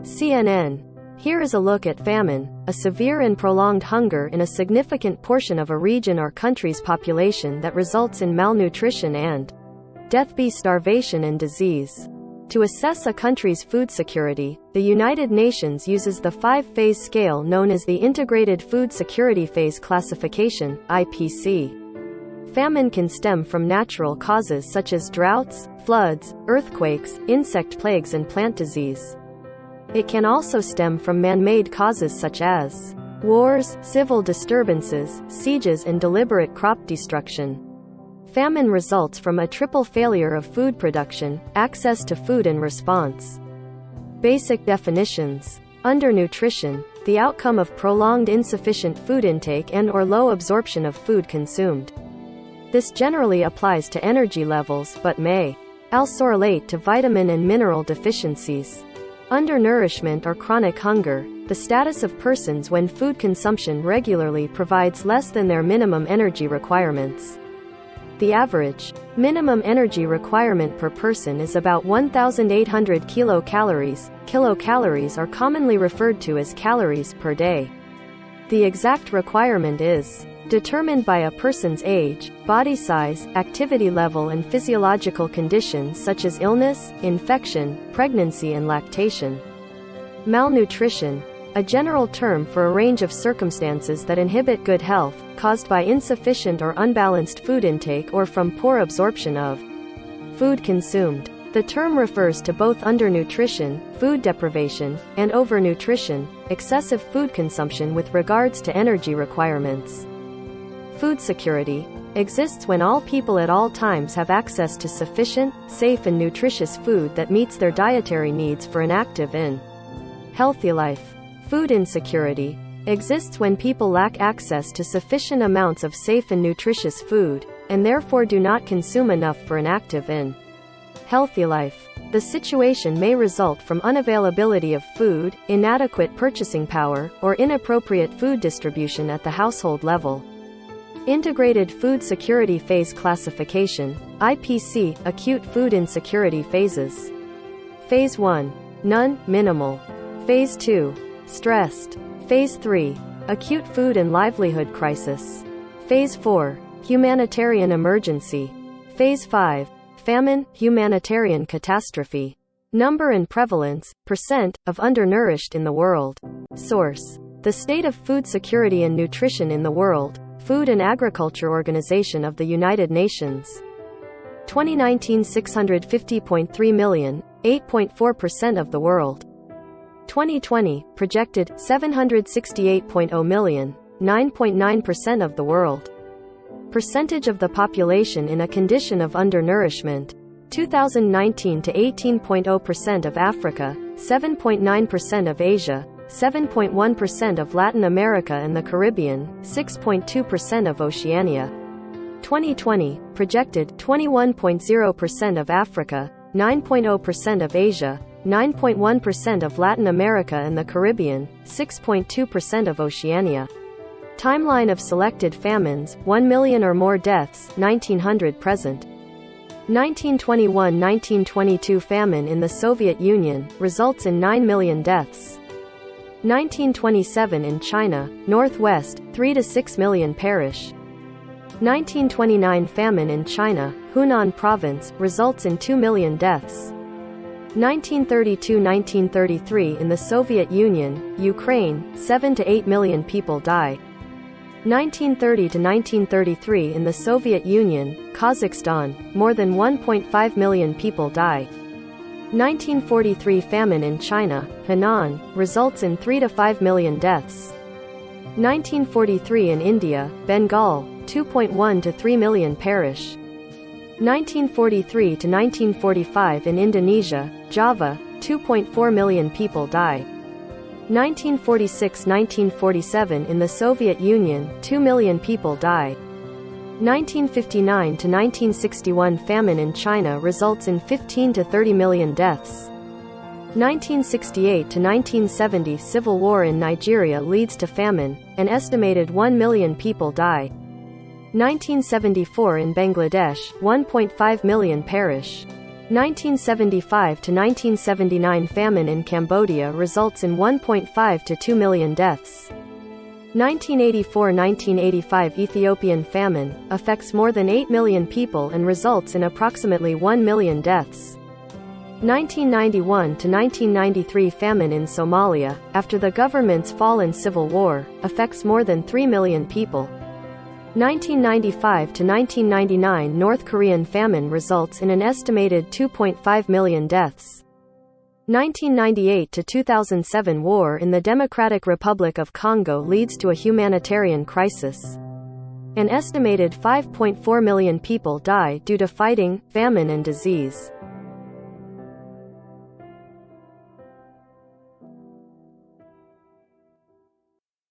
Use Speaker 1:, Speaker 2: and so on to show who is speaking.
Speaker 1: CNN. Here is a look at famine, a severe and prolonged hunger in a significant portion of a region or country's population that results in malnutrition and deathby, starvation and disease. To assess a country's food security, the United Nations uses the 5-phase scale known as the Integrated Food Security Phase Classification, IPC. Famine can stem from natural causes such as droughts, floods, earthquakes, insect plagues and plant disease. It can also stem from man-made causes such as wars, civil disturbances, sieges and deliberate crop destruction. Famine results from a triple failure of food production, access to food and response. Basic definitions. Undernutrition, the outcome of prolonged insufficient food intake and/or low absorption of food consumed. This generally applies to energy levels but may also relate to vitamin and mineral deficiencies. Undernourishment or chronic hunger, the status of persons when food consumption regularly provides less than their minimum energy requirements. The average minimum energy requirement per person is about 1,800 kilocalories. Kilocalories are commonly referred to as calories per day. The exact requirement is determined by a person's age, body size, activity level and physiological conditions such as illness, infection, pregnancy and lactation. Malnutrition, a general term for a range of circumstances that inhibit good health, caused by insufficient or unbalanced food intake or from poor absorption of food consumed. The term refers to both undernutrition, food deprivation, and overnutrition, excessive food consumption with regards to energy requirements. Food security exists when all people at all times have access to sufficient, safe and nutritious food that meets their dietary needs for an active and healthy life. Food insecurity exists when people lack access to sufficient amounts of safe and nutritious food, and therefore do not consume enough for an active and healthy life. The situation may result from unavailability of food, inadequate purchasing power, or inappropriate food distribution at the household level. Integrated Food Security Phase Classification, IPC, Acute Food Insecurity Phases. Phase 1. None, minimal. Phase 2. Stressed. Phase 3. Acute Food and Livelihood Crisis. Phase 4. Humanitarian Emergency. Phase 5. Famine, Humanitarian Catastrophe. Number and prevalence, % of undernourished in the world. Source. The State of Food Security and Nutrition in the World, Food and Agriculture Organization of the United Nations. 2019 650.3 million, 8.4% of the world. 2020, projected, 768.0 million, 9.9% of the world. Percentage of the population in a condition of undernourishment. 2019 to 18.0% of Africa, 7.9% of Asia, 7.1% of Latin America and the Caribbean, 6.2% of Oceania. 2020, projected, 21.0% of Africa, 9.0% of Asia, 9.1% of Latin America and the Caribbean, 6.2% of Oceania. Timeline of selected famines, 1 million or more deaths, 1900 present. 1921–1922 famine in the Soviet Union, results in 9 million deaths. 1927 in China, Northwest, 3 to 6 million perish. 1929 famine in China, Hunan Province, results in 2 million deaths. 1932–1933 in the Soviet Union, Ukraine, 7 to 8 million people die. 1930–1933 in the Soviet Union, Kazakhstan, more than 1.5 million people die. 1943 famine in China, Henan, results in 3 to 5 million deaths. 1943 in India, Bengal, 2.1 to 3 million perish. 1943 to 1945 in Indonesia, Java, 2.4 million people die. 1946–1947 in the Soviet Union, 2 million people die. 1959 to 1961 famine in China results in 15 to 30 million deaths. 1968 to 1970 civil war in Nigeria leads to famine, an estimated 1 million people die. 1974 in Bangladesh, 1.5 million perish. 1975 to 1979 famine in Cambodia results in 1.5 to 2 million deaths. 1984–1985 Ethiopian famine affects more than 8 million people and results in approximately 1 million deaths. 1991 to 1993 famine in Somalia, after the government's fall and civil war, affects more than 3 million people. 1995 to 1999 North Korean famine results in an estimated 2.5 million deaths. 1998 to 2007 war in the Democratic Republic of Congo leads to a humanitarian crisis. An estimated 5.4 million people die due to fighting, famine and disease.